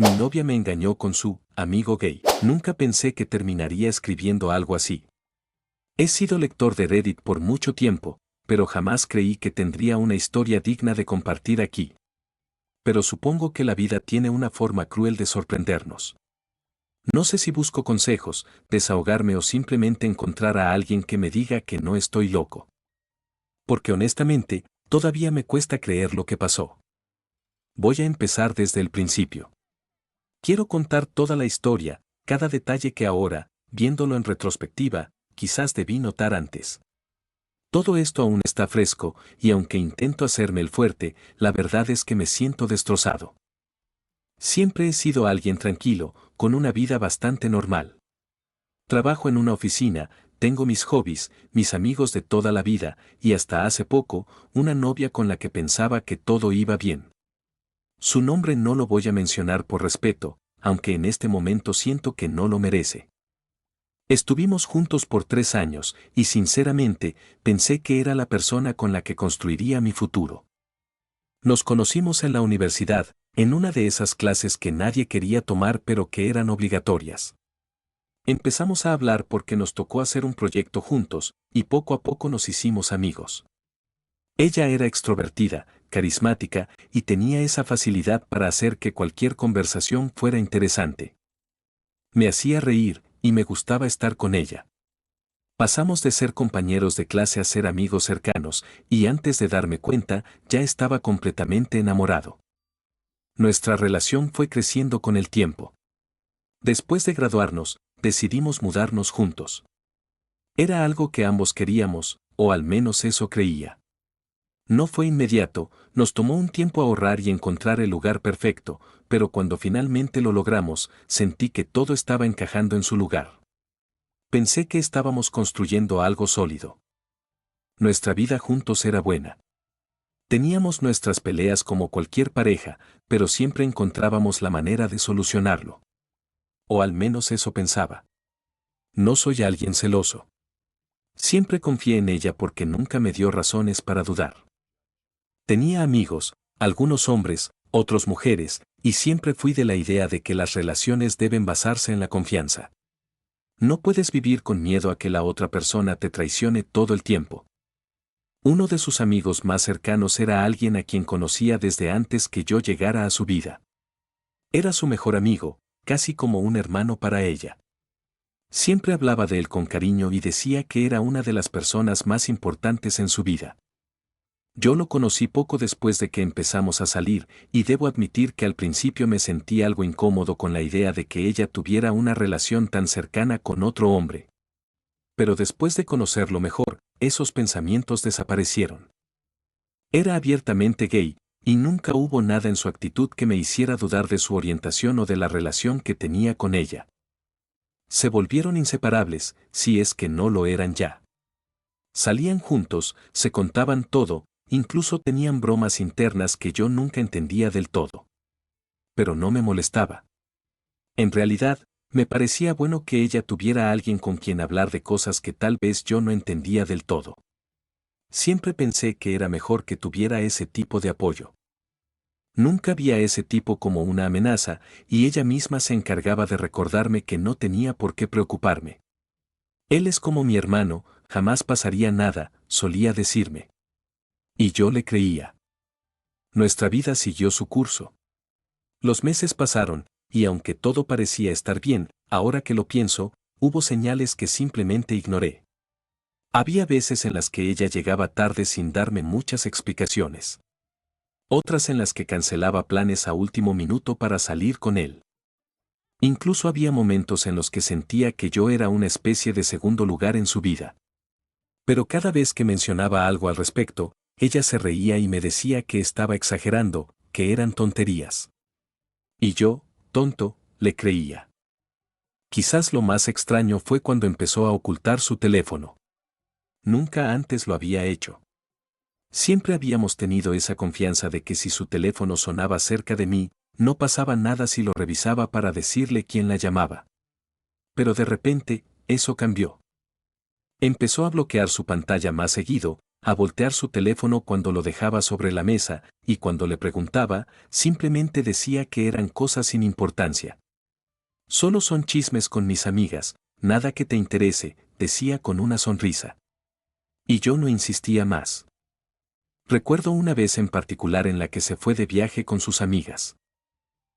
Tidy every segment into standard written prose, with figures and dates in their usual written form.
Mi novia me engañó con su amigo gay. Nunca pensé que terminaría escribiendo algo así. He sido lector de Reddit por mucho tiempo, pero jamás creí que tendría una historia digna de compartir aquí. Pero supongo que la vida tiene una forma cruel de sorprendernos. No sé si busco consejos, desahogarme o simplemente encontrar a alguien que me diga que no estoy loco. Porque honestamente, todavía me cuesta creer lo que pasó. Voy a empezar desde el principio. Quiero contar toda la historia, cada detalle que ahora, viéndolo en retrospectiva, quizás debí notar antes. Todo esto aún está fresco, y aunque intento hacerme el fuerte, la verdad es que me siento destrozado. Siempre he sido alguien tranquilo, con una vida bastante normal. Trabajo en una oficina, tengo mis hobbies, mis amigos de toda la vida, y hasta hace poco, una novia con la que pensaba que todo iba bien. Su nombre no lo voy a mencionar por respeto, aunque en este momento siento que no lo merece. Estuvimos juntos por 3 años, y sinceramente, pensé que era la persona con la que construiría mi futuro. Nos conocimos en la universidad, en una de esas clases que nadie quería tomar pero que eran obligatorias. Empezamos a hablar porque nos tocó hacer un proyecto juntos, y poco a poco nos hicimos amigos. Ella era extrovertida, carismática, y tenía esa facilidad para hacer que cualquier conversación fuera interesante. Me hacía reír, y me gustaba estar con ella. Pasamos de ser compañeros de clase a ser amigos cercanos, y antes de darme cuenta, ya estaba completamente enamorado. Nuestra relación fue creciendo con el tiempo. Después de graduarnos, decidimos mudarnos juntos. Era algo que ambos queríamos, o al menos eso creía. No fue inmediato, nos tomó un tiempo ahorrar y encontrar el lugar perfecto, pero cuando finalmente lo logramos, sentí que todo estaba encajando en su lugar. Pensé que estábamos construyendo algo sólido. Nuestra vida juntos era buena. Teníamos nuestras peleas como cualquier pareja, pero siempre encontrábamos la manera de solucionarlo. O al menos eso pensaba. No soy alguien celoso. Siempre confié en ella porque nunca me dio razones para dudar. Tenía amigos, algunos hombres, otros mujeres, y siempre fui de la idea de que las relaciones deben basarse en la confianza. No puedes vivir con miedo a que la otra persona te traicione todo el tiempo. Uno de sus amigos más cercanos era alguien a quien conocía desde antes que yo llegara a su vida. Era su mejor amigo, casi como un hermano para ella. Siempre hablaba de él con cariño y decía que era una de las personas más importantes en su vida. Yo lo conocí poco después de que empezamos a salir, y debo admitir que al principio me sentí algo incómodo con la idea de que ella tuviera una relación tan cercana con otro hombre. Pero después de conocerlo mejor, esos pensamientos desaparecieron. Era abiertamente gay, y nunca hubo nada en su actitud que me hiciera dudar de su orientación o de la relación que tenía con ella. Se volvieron inseparables, si es que no lo eran ya. Salían juntos, se contaban todo, incluso tenían bromas internas que yo nunca entendía del todo. Pero no me molestaba. En realidad, me parecía bueno que ella tuviera a alguien con quien hablar de cosas que tal vez yo no entendía del todo. Siempre pensé que era mejor que tuviera ese tipo de apoyo. Nunca vi a ese tipo como una amenaza, y ella misma se encargaba de recordarme que no tenía por qué preocuparme. Él es como mi hermano, jamás pasaría nada, solía decirme. Y yo le creía. Nuestra vida siguió su curso. Los meses pasaron, y aunque todo parecía estar bien, ahora que lo pienso, hubo señales que simplemente ignoré. Había veces en las que ella llegaba tarde sin darme muchas explicaciones. Otras en las que cancelaba planes a último minuto para salir con él. Incluso había momentos en los que sentía que yo era una especie de segundo lugar en su vida. Pero cada vez que mencionaba algo al respecto, ella se reía y me decía que estaba exagerando, que eran tonterías. Y yo, tonto, le creía. Quizás lo más extraño fue cuando empezó a ocultar su teléfono. Nunca antes lo había hecho. Siempre habíamos tenido esa confianza de que si su teléfono sonaba cerca de mí, no pasaba nada si lo revisaba para decirle quién la llamaba. Pero de repente, eso cambió. Empezó a bloquear su pantalla más seguido, a voltear su teléfono cuando lo dejaba sobre la mesa, y cuando le preguntaba, simplemente decía que eran cosas sin importancia. Solo son chismes con mis amigas, nada que te interese, decía con una sonrisa. Y yo no insistía más. Recuerdo una vez en particular en la que se fue de viaje con sus amigas.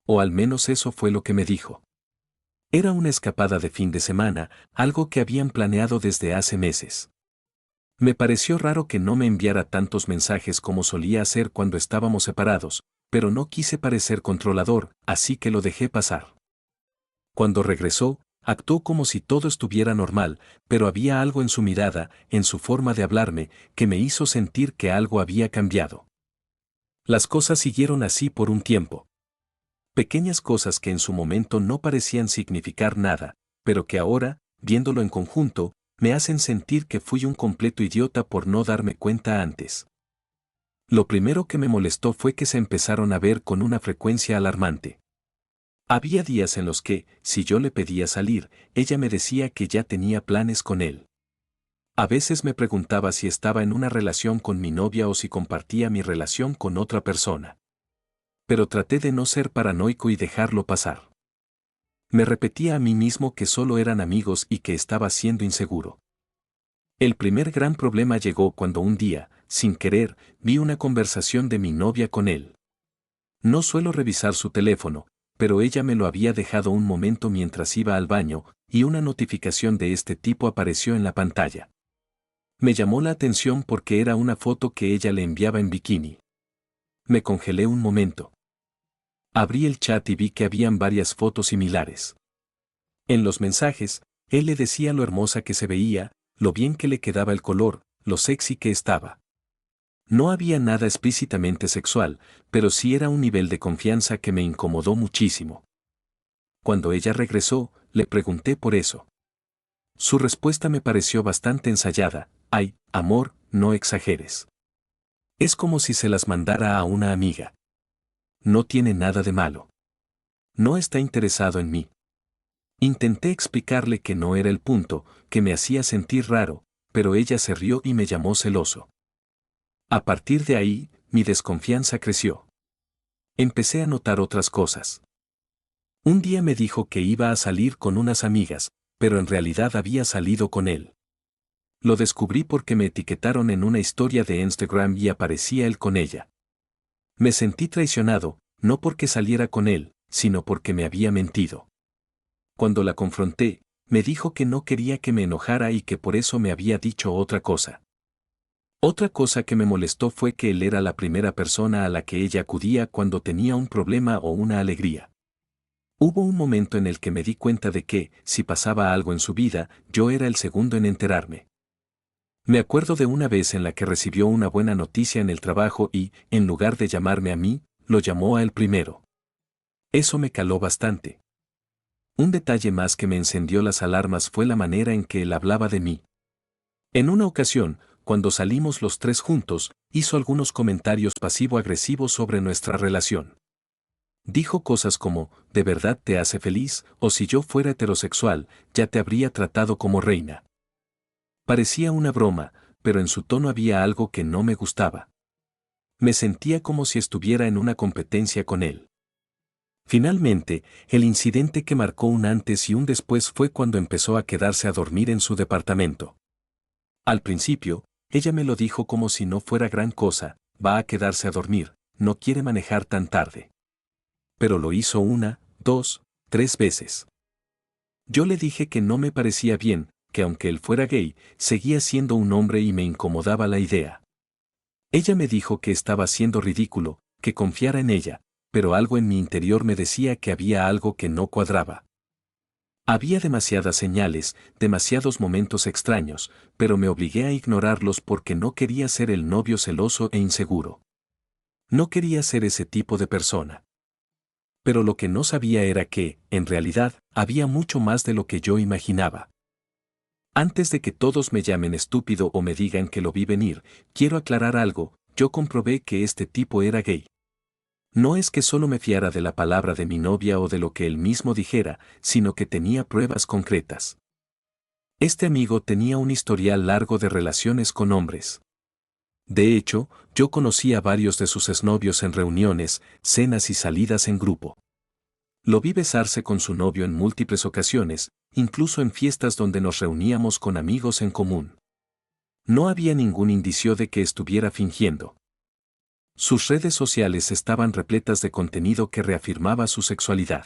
O al menos eso fue lo que me dijo. Era una escapada de fin de semana, algo que habían planeado desde hace meses. Me pareció raro que no me enviara tantos mensajes como solía hacer cuando estábamos separados, pero no quise parecer controlador, así que lo dejé pasar. Cuando regresó, actuó como si todo estuviera normal, pero había algo en su mirada, en su forma de hablarme, que me hizo sentir que algo había cambiado. Las cosas siguieron así por un tiempo. Pequeñas cosas que en su momento no parecían significar nada, pero que ahora, viéndolo en conjunto, me hacen sentir que fui un completo idiota por no darme cuenta antes. Lo primero que me molestó fue que se empezaron a ver con una frecuencia alarmante. Había días en los que, si yo le pedía salir, ella me decía que ya tenía planes con él. A veces me preguntaba si estaba en una relación con mi novia o si compartía mi relación con otra persona. Pero traté de no ser paranoico y dejarlo pasar. Me repetía a mí mismo que solo eran amigos y que estaba siendo inseguro. El primer gran problema llegó cuando un día, sin querer, vi una conversación de mi novia con él. No suelo revisar su teléfono, pero ella me lo había dejado un momento mientras iba al baño, y una notificación de este tipo apareció en la pantalla. Me llamó la atención porque era una foto que ella le enviaba en bikini. Me congelé un momento. Abrí el chat y vi que habían varias fotos similares. En los mensajes, él le decía lo hermosa que se veía, lo bien que le quedaba el color, lo sexy que estaba. No había nada explícitamente sexual, pero sí era un nivel de confianza que me incomodó muchísimo. Cuando ella regresó, le pregunté por eso. Su respuesta me pareció bastante ensayada: «Ay, amor, no exageres. Es como si se las mandara a una amiga. No tiene nada de malo. No está interesado en mí». Intenté explicarle que no era el punto, que me hacía sentir raro, pero ella se rió y me llamó celoso. A partir de ahí, mi desconfianza creció. Empecé a notar otras cosas. Un día me dijo que iba a salir con unas amigas, pero en realidad había salido con él. Lo descubrí porque me etiquetaron en una historia de Instagram y aparecía él con ella. Me sentí traicionado, no porque saliera con él, sino porque me había mentido. Cuando la confronté, me dijo que no quería que me enojara y que por eso me había dicho otra cosa. Otra cosa que me molestó fue que él era la primera persona a la que ella acudía cuando tenía un problema o una alegría. Hubo un momento en el que me di cuenta de que, si pasaba algo en su vida, yo era el segundo en enterarme. Me acuerdo de una vez en la que recibió una buena noticia en el trabajo y, en lugar de llamarme a mí, lo llamó a él primero. Eso me caló bastante. Un detalle más que me encendió las alarmas fue la manera en que él hablaba de mí. En una ocasión, cuando salimos los tres juntos, hizo algunos comentarios pasivo-agresivos sobre nuestra relación. Dijo cosas como: «¿De verdad te hace feliz? O si yo fuera heterosexual, ya te habría tratado como reina». Parecía una broma, pero en su tono había algo que no me gustaba. Me sentía como si estuviera en una competencia con él. Finalmente, el incidente que marcó un antes y un después fue cuando empezó a quedarse a dormir en su departamento. Al principio, ella me lo dijo como si no fuera gran cosa: «Va a quedarse a dormir, no quiere manejar tan tarde». Pero lo hizo una, dos, tres veces. Yo le dije que no me parecía bien, que aunque él fuera gay, seguía siendo un hombre y me incomodaba la idea. Ella me dijo que estaba siendo ridículo, que confiara en ella, pero algo en mi interior me decía que había algo que no cuadraba. Había demasiadas señales, demasiados momentos extraños, pero me obligué a ignorarlos porque no quería ser el novio celoso e inseguro. No quería ser ese tipo de persona. Pero lo que no sabía era que, en realidad, había mucho más de lo que yo imaginaba. Antes de que todos me llamen estúpido o me digan que lo vi venir, quiero aclarar algo: yo comprobé que este tipo era gay. No es que solo me fiara de la palabra de mi novia o de lo que él mismo dijera, sino que tenía pruebas concretas. Este amigo tenía un historial largo de relaciones con hombres. De hecho, yo conocí a varios de sus exnovios en reuniones, cenas y salidas en grupo. Lo vi besarse con su novio en múltiples ocasiones, incluso en fiestas donde nos reuníamos con amigos en común. No había ningún indicio de que estuviera fingiendo. Sus redes sociales estaban repletas de contenido que reafirmaba su sexualidad.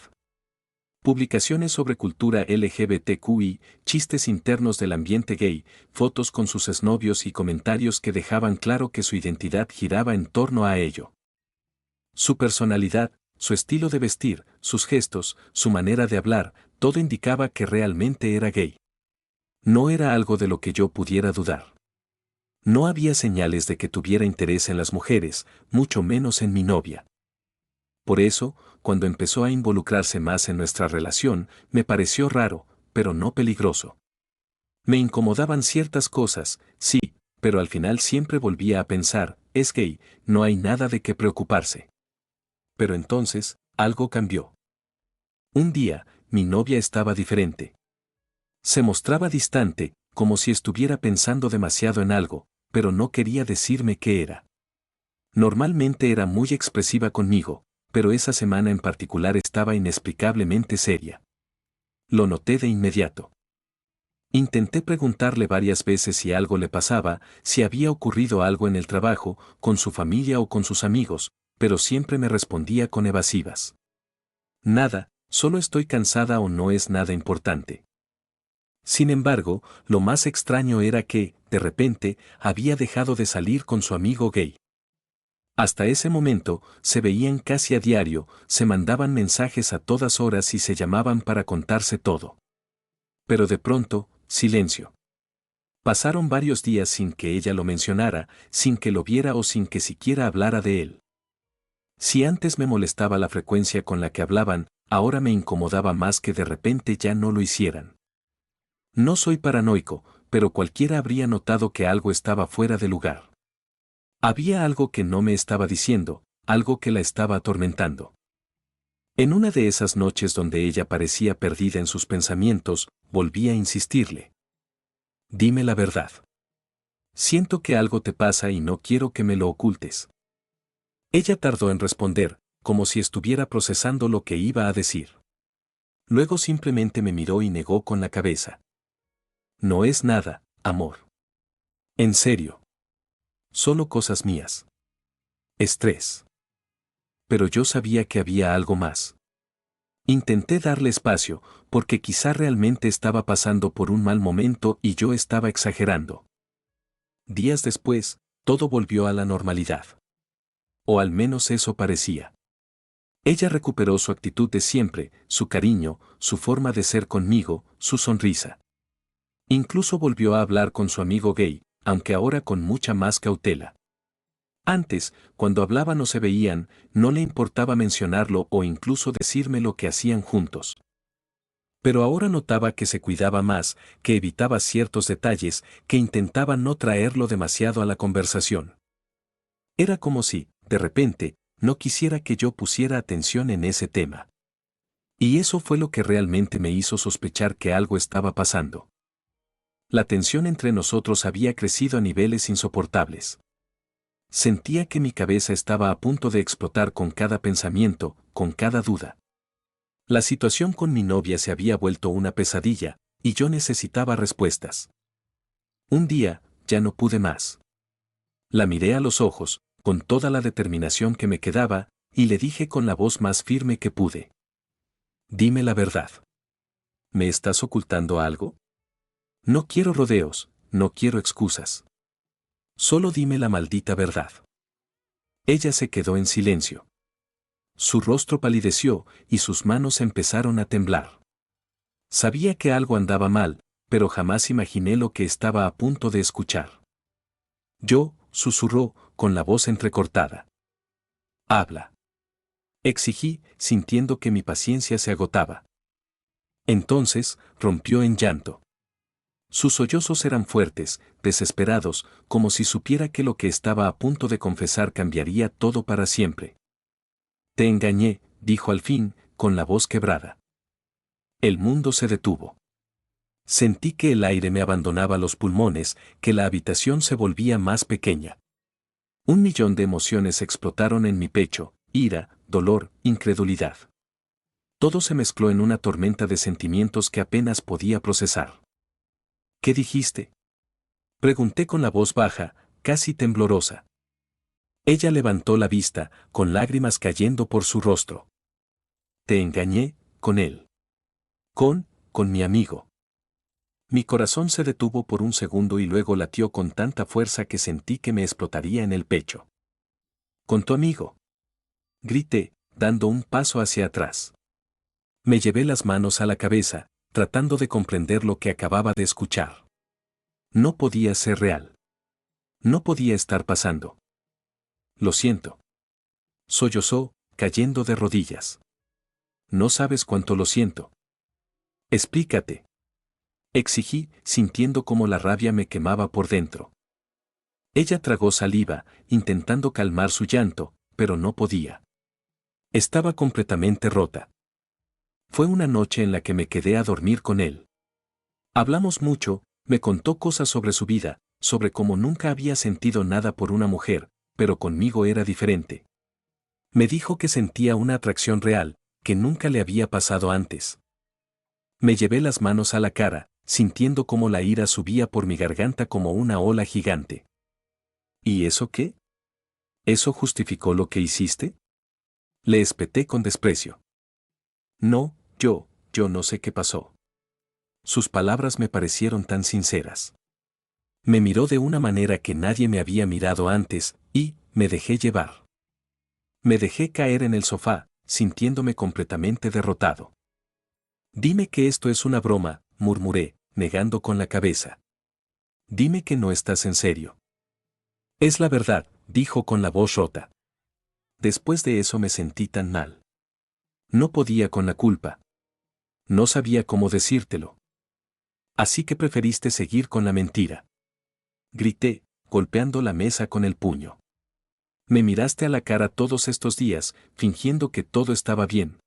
Publicaciones sobre cultura LGBTQI, chistes internos del ambiente gay, fotos con sus exnovios y comentarios que dejaban claro que su identidad giraba en torno a ello. Su personalidad, su estilo de vestir, sus gestos, su manera de hablar, todo indicaba que realmente era gay. No era algo de lo que yo pudiera dudar. No había señales de que tuviera interés en las mujeres, mucho menos en mi novia. Por eso, cuando empezó a involucrarse más en nuestra relación, me pareció raro, pero no peligroso. Me incomodaban ciertas cosas, sí, pero al final siempre volvía a pensar, es gay, no hay nada de qué preocuparse. Pero entonces, algo cambió. Un día, mi novia estaba diferente. Se mostraba distante, como si estuviera pensando demasiado en algo, pero no quería decirme qué era. Normalmente era muy expresiva conmigo, pero esa semana en particular estaba inexplicablemente seria. Lo noté de inmediato. Intenté preguntarle varias veces si algo le pasaba, si había ocurrido algo en el trabajo, con su familia o con sus amigos, pero siempre me respondía con evasivas. Nada, solo estoy cansada o no es nada importante. Sin embargo, lo más extraño era que, de repente, había dejado de salir con su amigo gay. Hasta ese momento, se veían casi a diario, se mandaban mensajes a todas horas y se llamaban para contarse todo. Pero de pronto, silencio. Pasaron varios días sin que ella lo mencionara, sin que lo viera o sin que siquiera hablara de él. Si antes me molestaba la frecuencia con la que hablaban, ahora me incomodaba más que de repente ya no lo hicieran. No soy paranoico, pero cualquiera habría notado que algo estaba fuera de lugar. Había algo que no me estaba diciendo, algo que la estaba atormentando. En una de esas noches donde ella parecía perdida en sus pensamientos, volví a insistirle. Dime la verdad. Siento que algo te pasa y no quiero que me lo ocultes. Ella tardó en responder, como si estuviera procesando lo que iba a decir. Luego simplemente me miró y negó con la cabeza. No es nada, amor. En serio. Solo cosas mías. Estrés. Pero yo sabía que había algo más. Intenté darle espacio, porque quizá realmente estaba pasando por un mal momento y yo estaba exagerando. Días después, todo volvió a la normalidad. O al menos eso parecía. Ella recuperó su actitud de siempre, su cariño, su forma de ser conmigo, su sonrisa. Incluso volvió a hablar con su amigo gay, aunque ahora con mucha más cautela. Antes, cuando hablaban o se veían, no le importaba mencionarlo o incluso decirme lo que hacían juntos. Pero ahora notaba que se cuidaba más, que evitaba ciertos detalles, que intentaba no traerlo demasiado a la conversación. Era como si, de repente, no quisiera que yo pusiera atención en ese tema. Y eso fue lo que realmente me hizo sospechar que algo estaba pasando. La tensión entre nosotros había crecido a niveles insoportables. Sentía que mi cabeza estaba a punto de explotar con cada pensamiento, con cada duda. La situación con mi novia se había vuelto una pesadilla, y yo necesitaba respuestas. Un día, ya no pude más. La miré a los ojos, con toda la determinación que me quedaba, y le dije con la voz más firme que pude. Dime la verdad. ¿Me estás ocultando algo? No quiero rodeos, no quiero excusas. Solo dime la maldita verdad. Ella se quedó en silencio. Su rostro palideció y sus manos empezaron a temblar. Sabía que algo andaba mal, pero jamás imaginé lo que estaba a punto de escuchar. Yo, susurró, con la voz entrecortada. Habla. Exigí, sintiendo que mi paciencia se agotaba. Entonces, rompió en llanto. Sus sollozos eran fuertes, desesperados, como si supiera que lo que estaba a punto de confesar cambiaría todo para siempre. Te engañé, dijo al fin, con la voz quebrada. El mundo se detuvo. Sentí que el aire me abandonaba los pulmones, que la habitación se volvía más pequeña. Un millón de emociones explotaron en mi pecho: ira, dolor, incredulidad. Todo se mezcló en una tormenta de sentimientos que apenas podía procesar. ¿Qué dijiste?, pregunté con la voz baja, casi temblorosa. Ella levantó la vista, con lágrimas cayendo por su rostro. Te engañé, con él. Con mi amigo. Mi corazón se detuvo por un segundo y luego latió con tanta fuerza que sentí que me explotaría en el pecho. Con tu amigo. Grité, dando un paso hacia atrás. Me llevé las manos a la cabeza, tratando de comprender lo que acababa de escuchar. No podía ser real. No podía estar pasando. Lo siento. Sollozó, cayendo de rodillas. No sabes cuánto lo siento. Explícate. Exigí, sintiendo cómo la rabia me quemaba por dentro. Ella tragó saliva, intentando calmar su llanto, pero no podía. Estaba completamente rota. Fue una noche en la que me quedé a dormir con él. Hablamos mucho, me contó cosas sobre su vida, sobre cómo nunca había sentido nada por una mujer, pero conmigo era diferente. Me dijo que sentía una atracción real, que nunca le había pasado antes. Me llevé las manos a la cara, sintiendo cómo la ira subía por mi garganta como una ola gigante. ¿Y eso qué? ¿Eso justificó lo que hiciste?, le espeté con desprecio. No, yo no sé qué pasó. Sus palabras me parecieron tan sinceras. Me miró de una manera que nadie me había mirado antes, y me dejé llevar. Me dejé caer en el sofá, sintiéndome completamente derrotado. Dime que esto es una broma, murmuré, negando con la cabeza. Dime que no estás en serio. Es la verdad, dijo con la voz rota. Después de eso me sentí tan mal. No podía con la culpa. No sabía cómo decírtelo. Así que preferiste seguir con la mentira. Grité, golpeando la mesa con el puño. Me miraste a la cara todos estos días, fingiendo que todo estaba bien.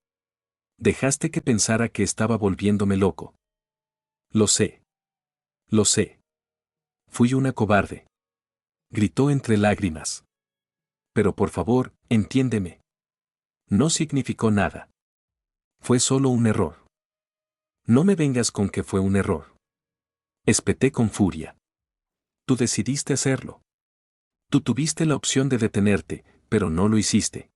Dejaste que pensara que estaba volviéndome loco. Lo sé. Lo sé. Fui una cobarde. Gritó entre lágrimas. Pero por favor, entiéndeme. No significó nada. Fue solo un error. No me vengas con que fue un error. Espeté con furia. Tú decidiste hacerlo. Tú tuviste la opción de detenerte, pero no lo hiciste.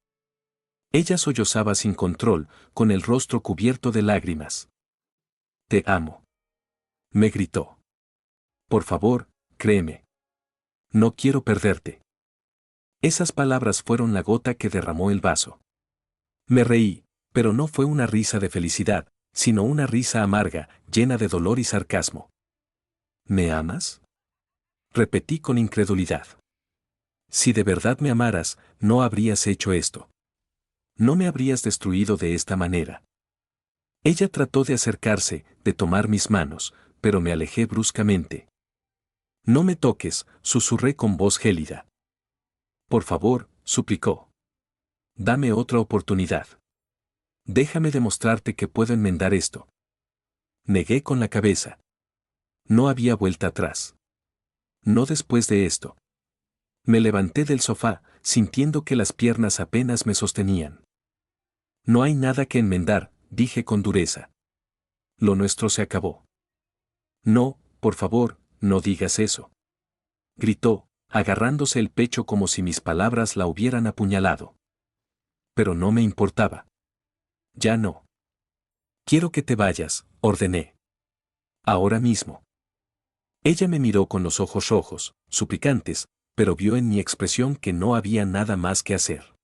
Ella sollozaba sin control, con el rostro cubierto de lágrimas. Te amo. Me gritó. Por favor, créeme. No quiero perderte. Esas palabras fueron la gota que derramó el vaso. Me reí, pero no fue una risa de felicidad, sino una risa amarga, llena de dolor y sarcasmo. ¿Me amas?, repetí con incredulidad. Si de verdad me amaras, no habrías hecho esto. No me habrías destruido de esta manera. Ella trató de acercarse, de tomar mis manos, pero me alejé bruscamente. No me toques, susurré con voz gélida. Por favor, suplicó. Dame otra oportunidad. Déjame demostrarte que puedo enmendar esto. Negué con la cabeza. No había vuelta atrás. No después de esto. Me levanté del sofá, sintiendo que las piernas apenas me sostenían. No hay nada que enmendar, dije con dureza. Lo nuestro se acabó. No, por favor, no digas eso. Gritó, agarrándose el pecho como si mis palabras la hubieran apuñalado. Pero no me importaba. Ya no. Quiero que te vayas, ordené. Ahora mismo. Ella me miró con los ojos rojos, suplicantes, pero vio en mi expresión que no había nada más que hacer.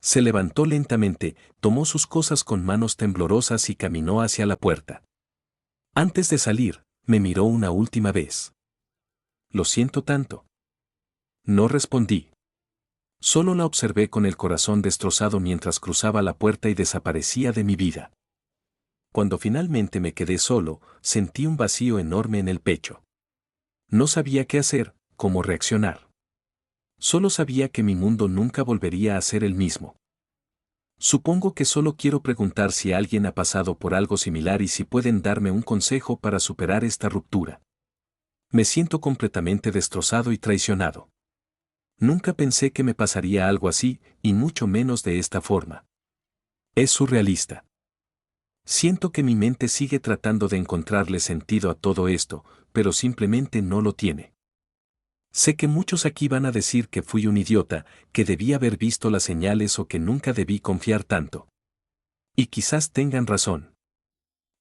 Se levantó lentamente, tomó sus cosas con manos temblorosas y caminó hacia la puerta. Antes de salir, me miró una última vez. Lo siento tanto. No respondí. Solo la observé con el corazón destrozado mientras cruzaba la puerta y desaparecía de mi vida. Cuando finalmente me quedé solo, sentí un vacío enorme en el pecho. No sabía qué hacer, cómo reaccionar. Solo sabía que mi mundo nunca volvería a ser el mismo. Supongo que solo quiero preguntar si alguien ha pasado por algo similar y si pueden darme un consejo para superar esta ruptura. Me siento completamente destrozado y traicionado. Nunca pensé que me pasaría algo así, y mucho menos de esta forma. Es surrealista. Siento que mi mente sigue tratando de encontrarle sentido a todo esto, pero simplemente no lo tiene. Sé que muchos aquí van a decir que fui un idiota, que debí haber visto las señales o que nunca debí confiar tanto. Y quizás tengan razón.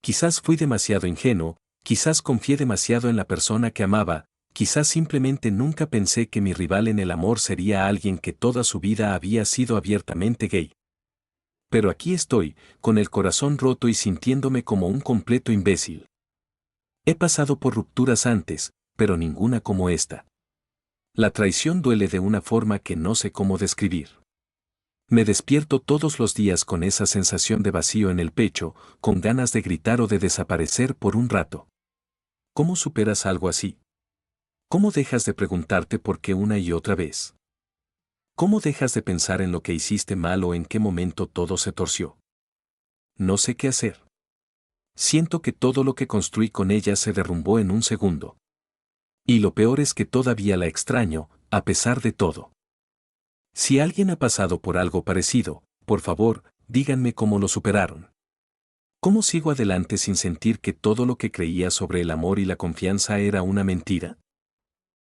Quizás fui demasiado ingenuo, quizás confié demasiado en la persona que amaba, quizás simplemente nunca pensé que mi rival en el amor sería alguien que toda su vida había sido abiertamente gay. Pero aquí estoy, con el corazón roto y sintiéndome como un completo imbécil. He pasado por rupturas antes, pero ninguna como esta. La traición duele de una forma que no sé cómo describir. Me despierto todos los días con esa sensación de vacío en el pecho, con ganas de gritar o de desaparecer por un rato. ¿Cómo superas algo así? ¿Cómo dejas de preguntarte por qué una y otra vez? ¿Cómo dejas de pensar en lo que hiciste mal o en qué momento todo se torció? No sé qué hacer. Siento que todo lo que construí con ella se derrumbó en un segundo. Y lo peor es que todavía la extraño, a pesar de todo. Si alguien ha pasado por algo parecido, por favor, díganme cómo lo superaron. ¿Cómo sigo adelante sin sentir que todo lo que creía sobre el amor y la confianza era una mentira?